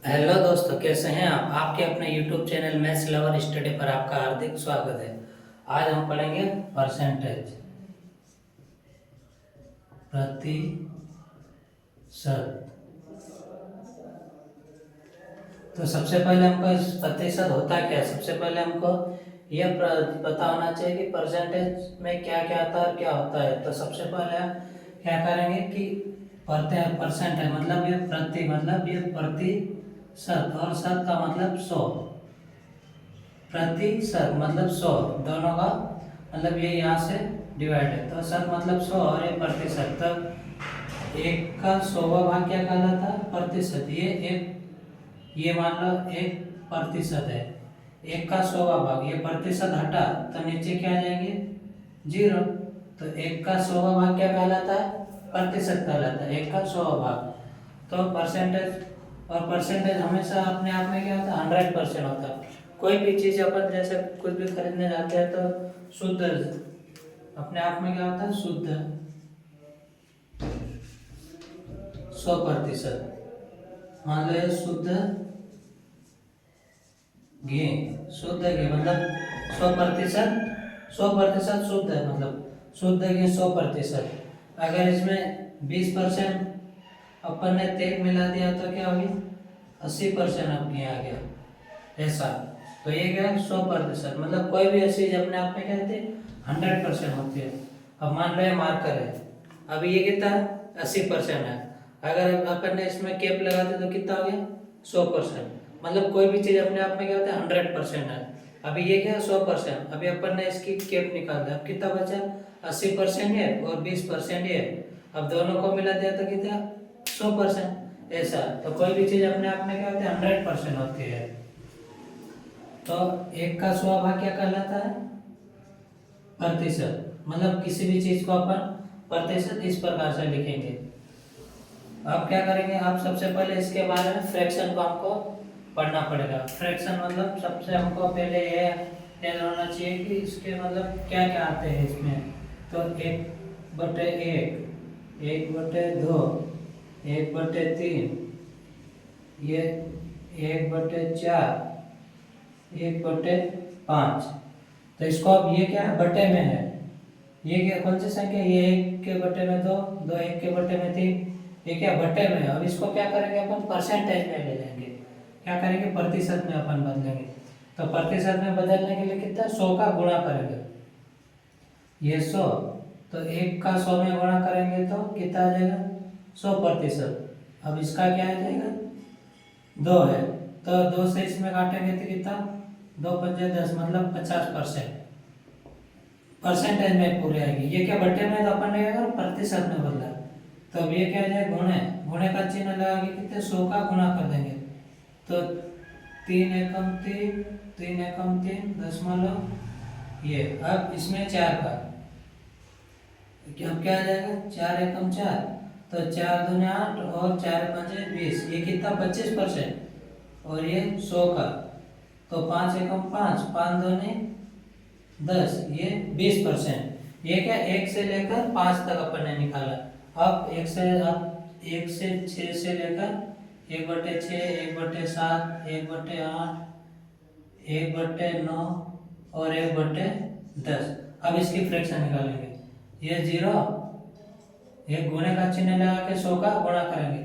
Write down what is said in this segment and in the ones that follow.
Hello दोस्तों, कैसे हैं आप? आपके अपने YouTube channel maths lover study पर आपका हार्दिक स्वागत है। आज हम पढ़ेंगे परसेंटेज, प्रतिशत। तो सबसे पहले हमको इस प्रतिशत होता क्या है, सबसे पहले हमको यह पता होना चाहिए कि परसेंटेज में क्या क्या आता है और क्या होता है। तो सबसे पहले हम क्या करेंगे कि परसेंट है मतलब ये प्रतिशत, और शत का मतलब 100। प्रतिशत मतलब 100, दोनों का मतलब ये यहाँ से डिवाइड है। तो शत मतलब 100 और ये प्रतिशत, तब एक का 100वां भाग क्या कहलाता है? प्रतिशत। ये मान लो 1% है। एक का 100वां भाग, ये प्रतिशत हटा तो नीचे क्या आ जाएंगे? 0। तो एक का 100वां भाग क्या कहलाता है? प्रतिशत कहलाता है, एक का 100वां भाग। तो परसेंटेज, और परसेंटेज हमेशा अपने आप में क्या होता है? 100% होता है। कोई भी चीज अपन जैसे कुछ भी खरीदने जाते हैं तो शुद्ध अपने आप में क्या होता है? शुद्ध 100%। मान लो ये शुद्ध घी मतलब 100%। 100% शुद्ध है मतलब शुद्ध घी 100%। अगर इसमें 20% अपन ने तेल मिला दिया तो क्या हो गया? 80% अब घी आ गया, ऐसा। तो ये क्या है? 100% मतलब कोई भी ऐसी चीज अपने आप में क्या होती है? 100% होती है। अब मान लो ये मार्कर है, अब ये कितना है? 80% है। अगर अपन ने इसमें कैप लगा दी तो कितना हो गया? 100%। मतलब कोई भी चीज अपने आप में क्या होता है? 100% है। अभी ये क्या है? 100%। अभी अपन ने इसकी कैप निकाल दिया, अब कितना बचा? 80% है और 20% है। अब दोनों को मिला दिया तो कितना? 100%, ऐसा। तो कोई भी चीज अपने आप में क्या होती है? 100% होती है। तो एक का 100वां भाग क्या कहलाता है? प्रतिशत। मतलब किसी भी चीज को अपन प्रतिशत इस प्रकार से लिखेंगे। अब क्या करेंगे, आप सबसे पहले इसके बारे में फ्रैक्शन को हमको पढ़ना पड़ेगा। फ्रैक्शन मतलब सबसे हमको पहले ये याद होना चाहिए कि इसके मतलब क्या क्या आते हैं इसमें। तो 1/1, 1/2, 1/3, ये 1/4, 1/5। तो इसको अब ये क्या है? बटे में है। ये क्या कौन सी संख्या? ये 1 के बटे में 2, 2 1 के बटे में 3, ये क्या बटे में है। अब इसको क्या करेंगे अपन? परसेंटेज में ले जाएंगे। क्या करेंगे? प्रतिशत में अपन बदलेंगे। तो प्रतिशत में बदलने के लिए कितना? 100 का गुणा करेंगे। ये 100, तो 1 का 100 में गुणा करेंगे तो कितना आ जाएगा? 100%। अब इसका क्या आ जाएगा? 2 है, तो 2 से इसमें काटेंगे तो कितना? 2 पंजे 10 मतलब 50%। परसेंटेज में पूरे आएगी। ये क्या बटे में? तो अपन ने क्या प्रतिशत में बदला। तो अब ये क्या आ जाए? गुणे। गुणे का चिन्ह लगा के कितने? 100 का गुणा कर देंगे। तो 3 एकम 3, 3 एकम 3 दशमलव ये। अब इसमें 4 का अब क्या आ जाएगा? 4 एकम 4, तो 4 दूनी 8 और 4 पंजे 20, ये कितना? 25%। और ये 100 का, तो 5 एकम 5, 5 दूनी 10, ये 20%। ये क्या? 1 से लेकर 5 तक अपन ने निकाला। अब 1 से 6 से लेकर 1/6, 1/7, 1/8, 1/9 और 1/10। अब इसकी फ्रैक्शन निकालेंगे। ये 0, ये गुणे का चिन्ह लगा के 100 का गुणा करेंगे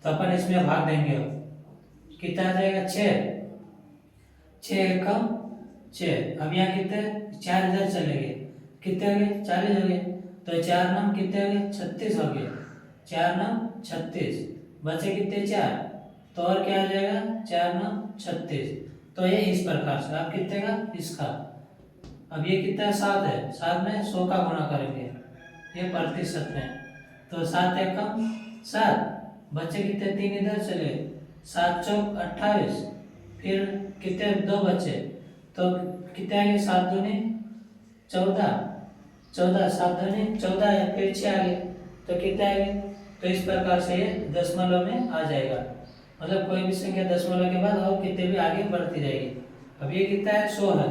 तो अपन इसमें भाग देंगे। अब कितना आ जाएगा? 6, 6 एकम 6। अब यहाँ कितने? 4 इधर चले गए, कितने हो गए? 40 हो गए। तो 4 नम कितने हो गए? 36 हो गए। 4 नम 36, बचे कितने? 4। तो और क्या आ जाएगा? 4 नम 36। तो ये इस प्रकार से। अब कितने का? इसका। अब ये कितना है? 7 है। 7 में 100 का गुणा करेंगे, ये प्रतिशत में। तो 7 एकम 7, बचे कितने? 3 इधर चले, 7 चौक 28, फिर कितने? 2 बचे, तो कितने आगे? 7 दूनी 14, 14 7 दूनी 14 या फिर 6 आगे, तो कितने आगे? तो इस प्रकार से ये दशमलव में आ जाएगा। मतलब कोई भी संख्या दशमलव के बाद और कितने भी आगे बढ़ती जाएगी। अब ये कितना है? 100 है।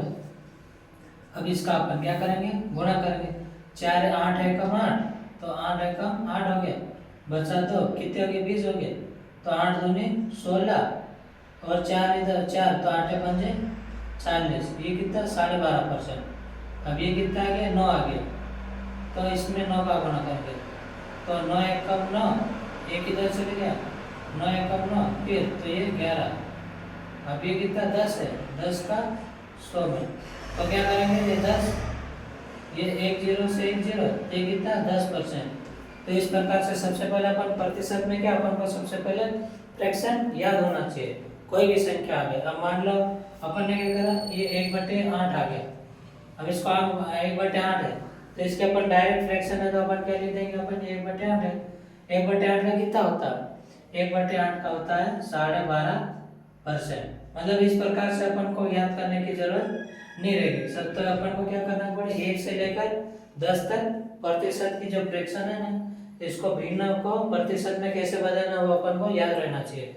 अब इसका अपन क्या करेंगे? गुणा करेंगे। 4 8 एकम 8, तो 8 एकम 8 हो गया, बचा 2, कितने हो गए? 20 हो गए। तो 8 दूनी 16, और 4 इधर 4, तो 8 पंजे 40, ये कितना 12.5%। अब ये कितना आ गया 9 आ गया, तो इसमें 9 का गुणा करेंगे, तो 9 एकम 9, एक इधर चले गया 9 एकम 9, फिर तो ये 11। अब ये कितना 10 है, 10 का 100 में, तो क्या करेंगे ये 10, ये 1 0 से 1 0, तो ये कितना 10%। तो इस प्रकार से सबसे पहले अपन प्रतिशत में क्या, अपन को सबसे पहले फ्रैक्शन याद होना चाहिए, कोई भी संख्या आ गई। अब मान लो अपन ने क्या करा, ये 1/8 आ गया, अब इसको हम 1/8 है, तो इसके अपन डायरेक्ट फ्रैक्शन है, तो अपन क्या लिख देंगे, अपन 1/8 है। 1/8 का कितना होता है, 1/8 का होता है 12.5%। मतलब इस प्रकार से अपन को याद करने की जरूरत नहीं रहेगी सब, तो अपन को क्या करना पड़े, 1 से लेकर 10 तक प्रतिशत की जो फ्रैक्शन है ना, इसको भिन्न को प्रतिशत में कैसे बदलना वो अपन को याद रहना चाहिए।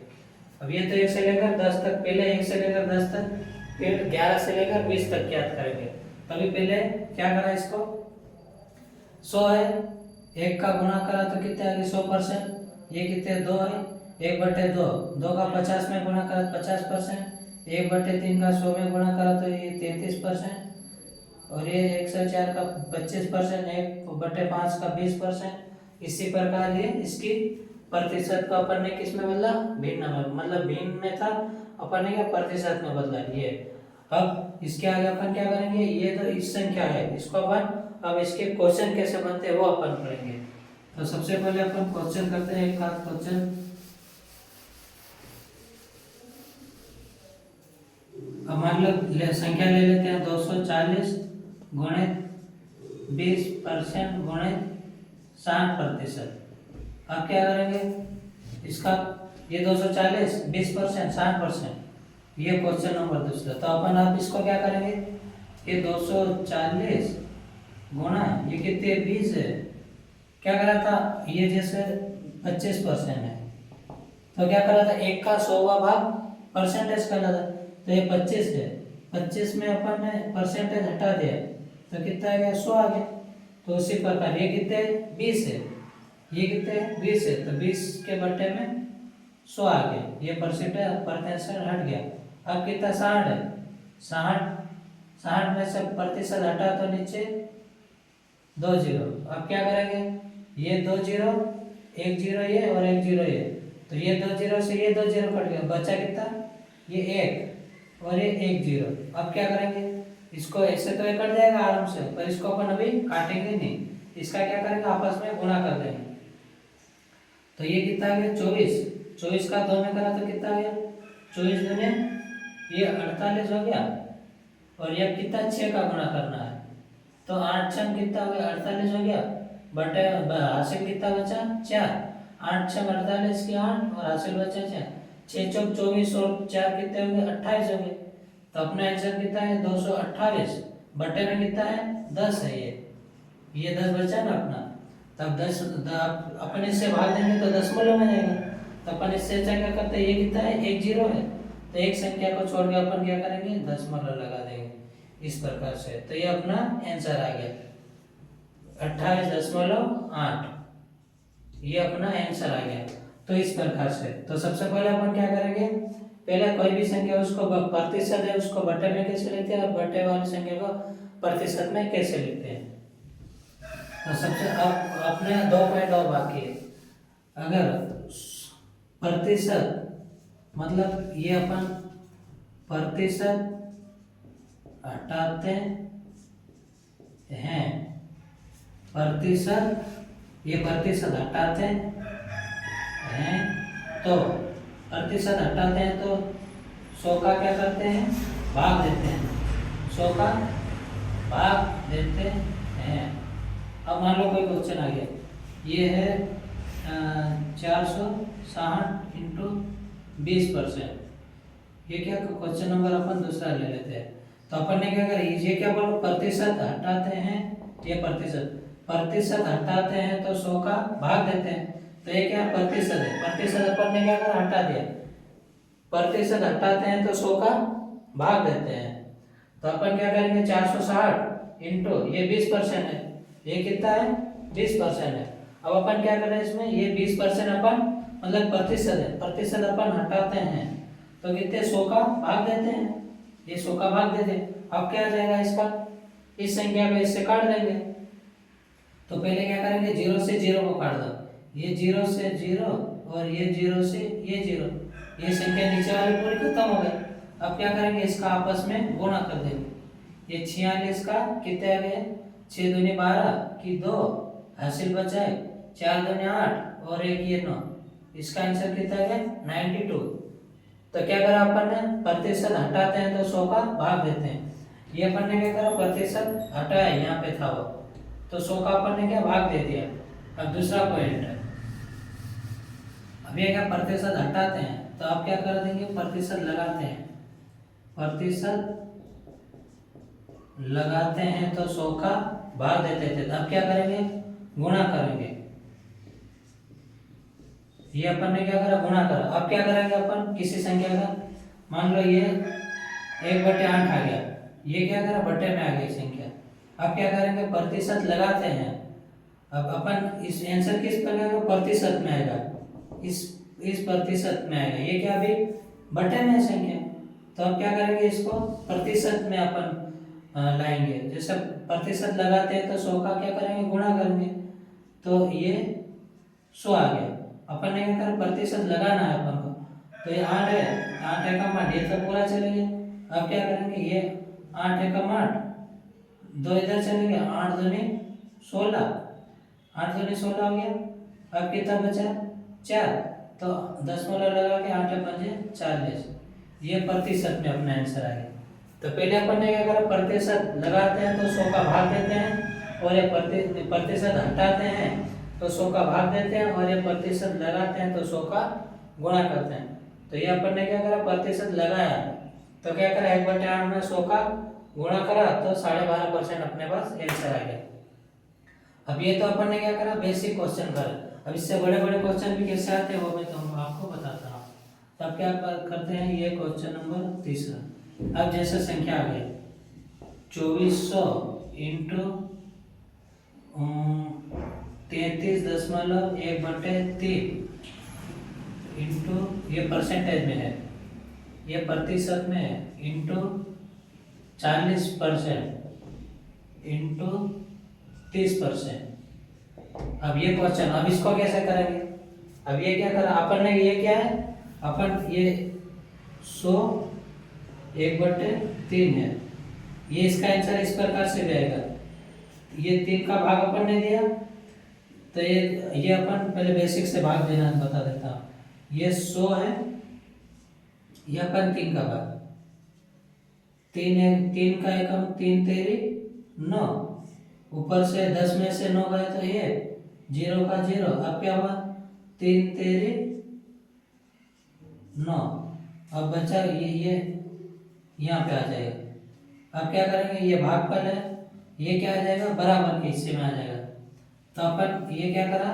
अब ये तो 1 से लेकर 10 तक, पहले 1 से लेकर 10 तक, फिर 11 से लेकर 20 तक याद करेंगे। तभी पहले क्या करा, इसको 100 है, 1 का गुणा करा तो कितने आ गए 100%, ये कितने 2 है, 1/2, 2 का 50 में गुणा करा 50%, 1/3 का 100 में गुणा करा तो ये 33%, और ये 104 का 25%, 1/5 का 20%। इसी प्रकार ये इसकी प्रतिशत को अपन ने किस में बदला, भिन्न में, मतलब भिन्न में था, अपन ने क्या प्रतिशत में बदला ये। अब इसके आगे अपन क्या करेंगे, ये तो इस संख्या है, इसको अपन अब इसके क्वेश्चन कैसे बनते हैं वो अपन पढ़ेंगे। तो सबसे पहले अपन क्वेश्चन करते हैं, एक खास क्वेश्चन। अब मान लो संख्या ले लेते हैं 240 गुणित 20% गुणित 60%। अब क्या करेंगे इसका, ये 240 20% 60%, ये क्वेश्चन नंबर दूसरा। तो अपन आप इसको क्या करेंगे, ये 240 गुणा ये कितने 20 है, क्या करा था, ये जैसे 25% है, तो क्या करा था 1 का 100वां भाग परसेंटेज करा था, तो ये 25 है, 25 में अपन ने परसेंटेज हटा दिया तो कितना आ गया 100 आ गया। तो उसी प्रकार ये कितने 20 है, ये कितने 20 है, तो 20 के बट्टे में 100 आ गया, ये परसेंटेज हट गया। अब कितना 60 है, 60 में से प्रतिशत हटा तो नीचे 2 0। अब क्या करेंगे, ये 2 0, 1 0 ये और 1 0 ये, तो ये 2 0 से ये 2 0 कट गया, बचा कितना ये 1 और ये 1 0। अब क्या करेंगे, इसको ऐसे तो ये कट जाएगा आराम से, पर इसको अपन अभी काटेंगे नहीं, इसका क्या करेंगे आपस में गुणा कर देंगे। तो ये कितना आ गया 24 का 2 में करा तो कितना आ गया 24 दूने ये 48 हो गया, और ये कितना 6 का गुणा करना है, तो 8 6 कितना हो गया 48 हो गया, बटे हासिल कितना बचा 4, 8 6 48 की 8 और हासिल बचा 4, 6 चौक 24 और 4 कितने हो गए 28 हो गए। तो अपना आंसर कितना है 228, बटे में कितना है 10 है, ये 10 बचा ना अपना, तब 10 अपन इससे भाग देंगे तो दशमलव में जाएगा, तो अपन इससे अच्छा क्या करते हैं, ये कितना है 1 0 है, तो एक संख्या को छोड़ के अपन क्या करेंगे दशमलव लगा देंगे इस प्रकार से। तो ये अपना आंसर आ गया 28.8, ये अपना आंसर आ गया। तो इस प्रकार से, तो सबसे पहले अपन क्या करेंगे, पहले कोई भी संख्या उसको प्रतिशत है उसको बटे में कैसे लिखते हैं, और बटे वाली संख्या को प्रतिशत में कैसे लिखते हैं। तो सबसे अब अपने 2 पॉइंट और बाकी है। अगर प्रतिशत मतलब ये अपन प्रतिशत हटाते हैं, प्रतिशत ये प्रतिशत हटाते हैं, तो प्रतिशत हटाते हैं तो 100 का क्या करते हैं भाग देते हैं, 100 का भाग देते हैं। अब मान लो कोई क्वेश्चन आ गया, ये है 460 इंटू 20%, ये क्या क्वेश्चन नंबर अपन दूसरा ले लेते हैं। तो अपन ने क्या करा, ये क्या बोलो प्रतिशत हटाते हैं, ये प्रतिशत हटाते हैं तो 100 का भाग देते हैं, तो ये क्या प्रतिशत है, प्रतिशत अपन ने क्या करा हटा दिया, प्रतिशत हटाते हैं तो 100 का भाग देते हैं। तो अपन क्या करेंगे 460 इंटू ये 20% है, ये कितना है 20% है। अब अपन क्या करें इसमें, ये 20% अपन मतलब प्रतिशत है, प्रतिशत अपन हटाते हैं तो कितने 100 का भाग देते हैं, ये 100 का भाग देते हैं। अब क्या आ जाएगा इसका, इस संख्या को इससे काट देंगे। तो पहले क्या करेंगे, 0 से 0 को काट दो, ये 0 से 0 और ये 0 से ये 0, ये संख्या नीचे वाली पूरी खत्म हो गई। अब क्या करेंगे, इसका आपस में गुणा कर देंगे। ये 46 का कितने आ गए, 6 दूनी 12 की 2 हासिल बचाए, 4 दूनी 8 और एक ये 9, इसका आंसर कितना आ गया 92। तो क्या करा अपन ने, प्रतिशत हटाते हैं तो 100 का भाग देते हैं। ये अपन ने क्या करा, प्रतिशत हटाया, यहाँ पे था वो, तो 100 का अपन ने क्या भाग दे दिया। अब दूसरा पॉइंट है, अब ये क्या प्रतिशत हटाते हैं तो आप क्या कर देंगे, प्रतिशत लगाते हैं, प्रतिशत लगाते हैं तो 100 का भाग देते थे। अब क्या करेंगे, गुणा करेंगे। ये अपन ने क्या करा, गुणा करा। अब क्या करेंगे अपन, किसी संख्या का, मान लो ये 1/8 आ गया, ये क्या करा बटे में आ गई संख्या। अब क्या करेंगे, प्रतिशत लगाते हैं। अब अपन इस आंसर किस पर प्रतिशत में आएगा, इस प्रतिशत में आएगा। ये क्या अभी बटे में संख्या, तो अब क्या करेंगे, इसको प्रतिशत में अपन लाएंगे। जैसे प्रतिशत लगाते हैं तो 100 का क्या करेंगे, गुणा करेंगे, तो ये 100 आ गया। अपन ने क्या करा, प्रतिशत लगाना है अपन को, तो ये 8 है, 8 एकम 8, ये तो पूरा चलेगा। अब क्या करेंगे, ये 8 एकम 8, 2 इधर चलेंगे, 8 दूनी 16, 8 दूनी 16 हो गया। अब कितना बचा 4, तो दशमलव लगा के 8 पंजे 40, ये प्रतिशत में अपना आंसर आ गया। तो पहले अपन ने क्या करा, प्रतिशत लगाते हैं तो 100 का भाग देते हैं, और ये प्रतिशत हटाते हैं तो 100 का भाग देते हैं, और ये प्रतिशत लगाते हैं तो 100 का गुणा करते हैं। तो ये अपन ने क्या करा, प्रतिशत लगाया, तो क्या करा 1/8 में 100 का गुणा करा, तो 12.5% अपने पास आंसर आ गया। अब ये तो अपन ने क्या करा, बेसिक क्वेश्चन करा। अब इससे बड़े बड़े क्वेश्चन भी कैसे आते हैं वो मैं तो आपको बताता हूँ। तब क्या करते हैं, ये क्वेश्चन नंबर 3। अब जैसे संख्या आ गई 2400 इंटू 33.1/3 इंटू, ये परसेंटेज में है, ये प्रतिशत में है, इंटू 40% इंटू 30%। अब ये क्वेश्चन, अब इसको कैसे करेंगे, अब ये क्या करा अपन ने, ये क्या है, अपन ये 100 1/3 है, ये इसका आंसर इस प्रकार से जाएगा। ये 3 का भाग अपन ने दिया, तो ये अपन पहले बेसिक से भाग देना बता देता हूँ। ये 100 है, ये अपन 3 का भाग, 3 का एकम 3 तेरी 9, ऊपर से 10 में से 9 गए तो ये 0 का 0, अब क्या हुआ 3 तेरी 9, अब बचा ये यहाँ पे आ जाएगा। अब क्या करेंगे, ये भागफल है, ये क्या आ जाएगा बराबर के हिस्से में आ जाएगा। तो अपन ये क्या करा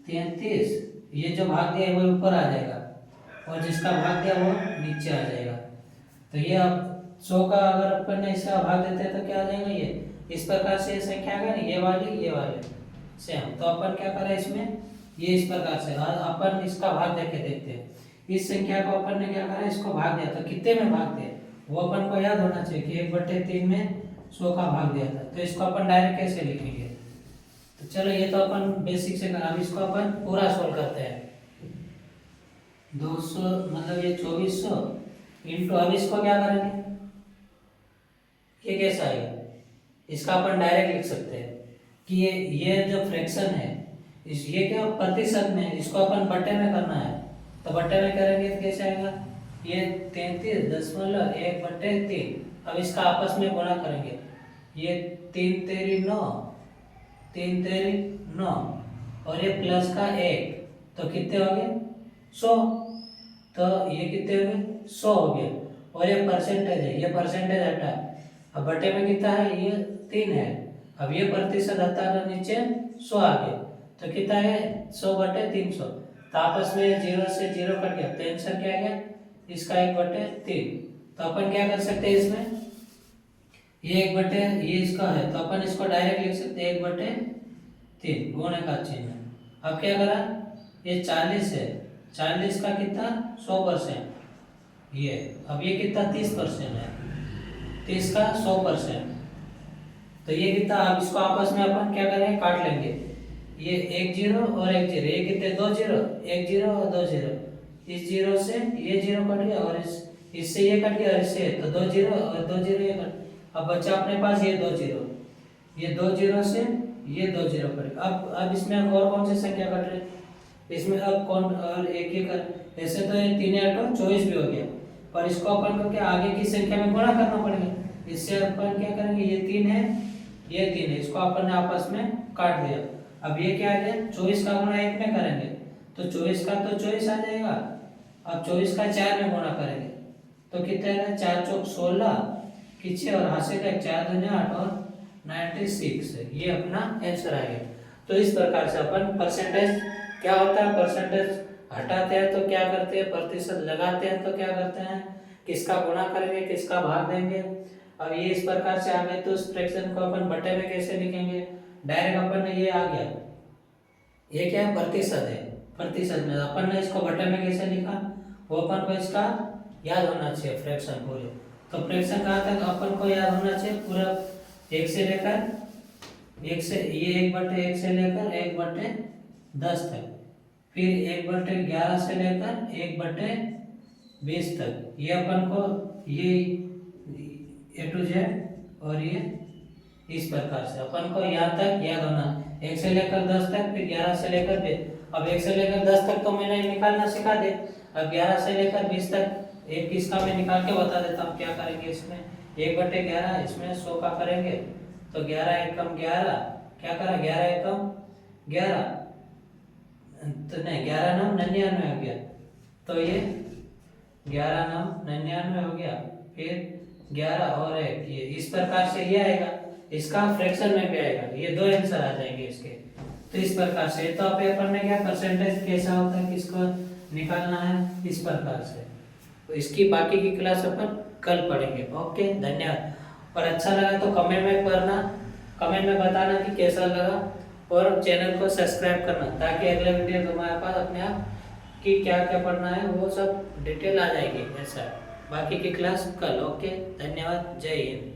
33, ये जो भाग दिया है वो ऊपर आ जाएगा, और जिसका भाग दिया वो नीचे आ जाएगा। तो ये अब 100 का अगर अपन ने इसका भाग देते हैं तो क्या आ जाएगा, ये इस प्रकार से संख्या का नहीं, ये वाली सेम। तो अपन क्या करें इसमें, ये इस प्रकार से, और अपन इसका भाग देके देखते हैं। इस संख्या को अपन ने क्या करा, इसको भाग दिया, तो कितने में भाग दिया वो अपन को याद होना चाहिए कि 1/3 में 100 का भाग दिया था। तो इसको अपन डायरेक्ट कैसे लिखेंगे, तो चलो ये तो अपन बेसिक से करा, अब इसको अपन पूरा सोल्व करते हैं। 200 मतलब ये 2400 इंटू, अब इसको क्या करेंगे, ये कैसा आएगा, इसका अपन डायरेक्ट लिख सकते हैं कि ये जो फ्रैक्शन है, ये क्या प्रतिशत में, इसको अपन बटे में करना है, तो बटे में करेंगे तो कैसे आएगा, ये 33.1/3। अब इसका आपस में गुणा करेंगे, ये 3 तेरी 9, 3 तेरी 9, और ये प्लस का 1, तो कितने हो गए 100। तो ये कितने हो गए 100 हो गए, और ये परसेंटेज है, ये परसेंटेज हटा, अब बटे में कितना है, ये 3 है। अब ये प्रतिशत हटा तो नीचे 100 आ गया, तो कितना है 100/300। तो आपस में 0 से 0 कट गया, तो आंसर क्या आ गया इसका 1/3। तो अपन क्या कर सकते हैं इसमें, ये 1/, ये इसका है, तो अपन इसको डायरेक्ट लिख सकते हैं 1/3 गुणे का चिन्ह। अब क्या करा, ये 40 है, 40 का कितना 100%, ये अब ये कितना 30% है, 30 का 100%, तो ये कितना, अब इसको आपस में अपन क्या करेंगे, काट लेंगे। ये 1 0 और 1 0, ये कितने 2 0, 1 0 और 2 0, इस 0 से ये 0 कट गया और इससे ये कट गया और इससे, तो 2 0 और 2 0 ये कट, अब बचा अपने पास ये 2 0, ये 2 0 से ये 2 0 कट गया। अब इसमें और कौन सी संख्या कट रही, इसमें अब कौन और एक ही कर, ऐसे तो ये 3 8 24 भी हो गया, पर इसको अपन को क्या आगे की संख्या में गुणा करना पड़ेगा। इससे अपन क्या करेंगे, ये 3 है, ये 3 है, इसको अपन ने आपस में काट दिया। अब ये क्या आ गया, 24 का गुणा 1 में करेंगे तो 24 का तो 24 आ जाएगा। अब 24 का 4 में गुणा करेंगे तो कितने आएगा, 4 चौक 16 पीछे और हासिल का 4 दूनी 8 और 96, ये अपना आंसर आ गया। तो इस प्रकार से अपन परसेंटेज क्या होता है, परसेंटेज हटाते हैं तो क्या करते हैं, प्रतिशत लगाते हैं तो क्या करते हैं, किसका गुणा करेंगे, किसका भाग देंगे। अब ये इस प्रकार से आ गए तो उस फ्रैक्शन को अपन बटे में कैसे लिखेंगे, डायरेक्ट अपन ने ये आ गया, ये क्या है, प्रतिशत है, प्रतिशत में अपन ने इसको बटे में कैसे लिखा, वो अपन को इसका याद होना चाहिए फ्रैक्शन पूरे। तो फ्रैक्शन कहाँ तक अपन को याद होना चाहिए, पूरा 1 से लेकर 1 से ये 1/1 से लेकर 1/10 तक, फिर 1/11 से लेकर 1/20 तक, ये अपन को ये A to Z, और ये इस प्रकार से अपन को यहाँ तक याद होना, 1 से लेकर 10 तक, फिर 11 से लेकर 20। अब 1 से लेकर 10 तक तो मैंने निकालना सिखा दे, अब 11 से लेकर 20 तक एक किसका मैं निकाल के बता देता हूँ। क्या करेंगे इसमें, 1/11, इसमें 100 का करेंगे तो 11 एकम 11, क्या करा 11 एकम 11, तो नहीं 11 9 99 हो गया, तो ये 11 9 99 हो गया, फिर 11 और 1, ये इस प्रकार से ये आएगा, इसका फ्रैक्शन में भी आएगा, ये 2 आंसर आ जाएंगे इसके। तो इस प्रकार से तो पेपर में क्या परसेंटेज कैसा होता है, किसको निकालना है, इस प्रकार से। तो इसकी बाकी की क्लास अपन कल पढ़ेंगे। ओके, धन्यवाद। और अच्छा लगा तो कमेंट में करना, कमेंट में बताना कि कैसा लगा, और चैनल को सब्सक्राइब करना ताकि अगला वीडियो तुम्हारे पास अपने आप कि क्या क्या पढ़ना है वो सब डिटेल आ जाएगी ऐसा। बाकी की क्लास कल। ओके, धन्यवाद, जय हिंद।